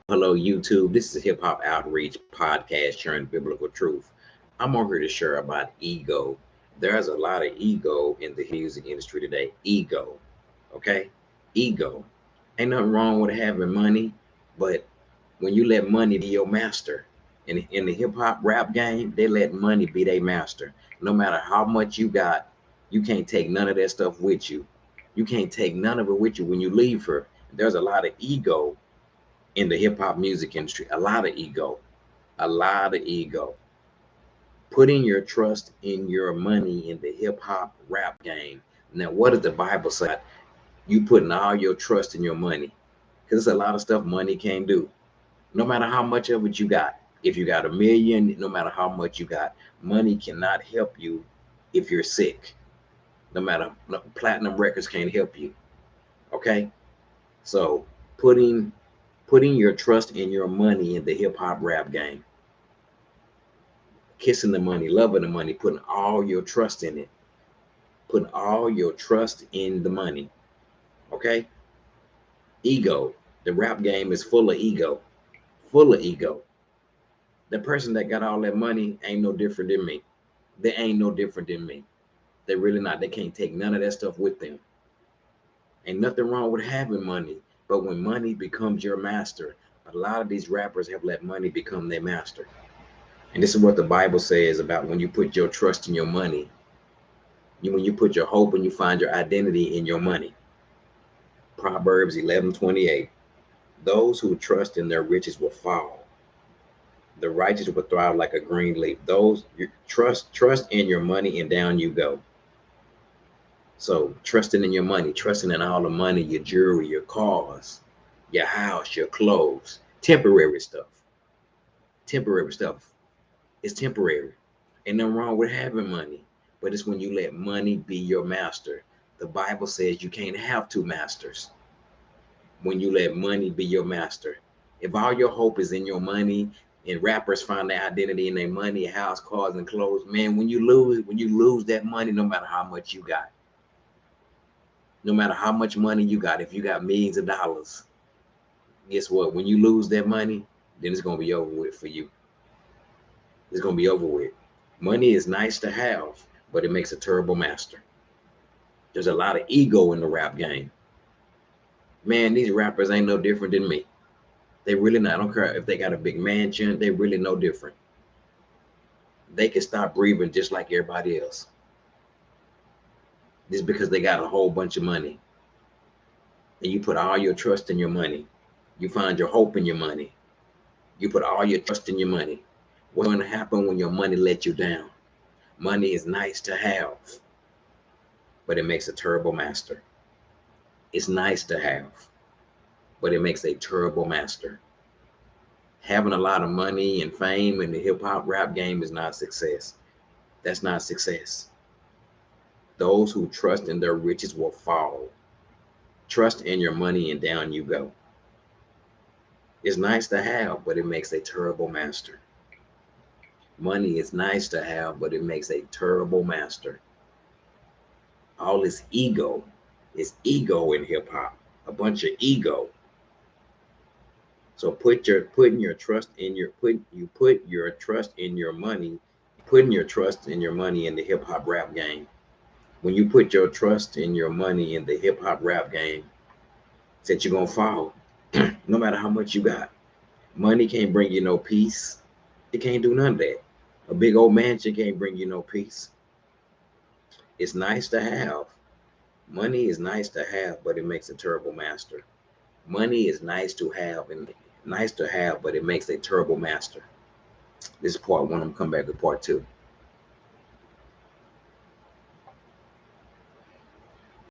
Hello, YouTube. This is Hip Hop Outreach Podcast sharing biblical truth. I'm on here to share about ego. There's a lot of ego in the music industry today. Ego. Okay? Ego. Ain't nothing wrong with having money, but when you let money be your master, in the hip hop rap game, they let money be their master. No matter how much you got, you can't take none of that stuff with you. You can't take none of it with you when you leave her. There's a lot of ego in the hip hop music industry. A lot of ego, a lot of ego. Putting your trust in your money in the hip hop rap game. Now, what does the Bible say? You putting all your trust in your money, because there's a lot of stuff money can't do. No matter how much of it you got, if you got a million, no matter how much you got, money cannot help you if you're sick. No matter platinum records can't help you. Okay, so putting putting your trust in your money in the hip hop rap game, kissing the money, loving the money, putting all your trust in it, putting all your trust in the money. Okay? Ego. The rap game is full of ego, full of ego. The person that got all that money ain't no different than me. They ain't no different than me. They really not. They can't take none of that stuff with them. Ain't nothing wrong with having money. But when money becomes your master, a lot of these rappers have let money become their master. And this is what the Bible says about when you put your trust in your money. When you put your hope and you find your identity in your money. Proverbs 11:28. Those who trust in their riches will fall. The righteous will thrive like a green leaf. Those you trust in your money, and down you go. So trusting in your money, trusting in all the money, your jewelry, your cars, your house, your clothes, temporary stuff. Temporary stuff. It's temporary. Ain't nothing wrong with having money, but it's when you let money be your master. The Bible says you can't have two masters. When you let money be your master. If all your hope is in your money, and rappers find their identity in their money, house, cars, and clothes, man, when you lose that money, no matter how much you got, no matter how much money you got, if you got millions of dollars, guess what? When you lose that money, then it's gonna be over with for you. It's gonna be over with. Money is nice to have, but it makes a terrible master. There's a lot of ego in the rap game. Man, these rappers ain't no different than me. They really not. I don't care if they got a big mansion. They really no different. They can stop breathing just like everybody else. Just because they got a whole bunch of money. And you put all your trust in your money. You find your hope in your money. You put all your trust in your money. What's going to happen when your money lets you down? Money is nice to have, but it makes a terrible master. It's nice to have, but it makes a terrible master. Having a lot of money and fame in the hip hop rap game is not success. That's not success. Those who trust in their riches will fall. Trust in your money, and down you go. It's nice to have, but it makes a terrible master. Money is nice to have, but it makes a terrible master. All this ego is ego in hip hop. A bunch of ego. So putting your trust in your put your trust in your money, putting your trust in your money in the hip hop rap game. When you put your trust in your money in the hip hop rap game, that you're gonna fall. No matter how much you got. Money can't bring you no peace. It can't do none of that. A big old mansion can't bring you no peace. It's nice to have. Money is nice to have, but it makes a terrible master. Money is nice to have, but it makes a terrible master. This is part one. I'm coming back to part two.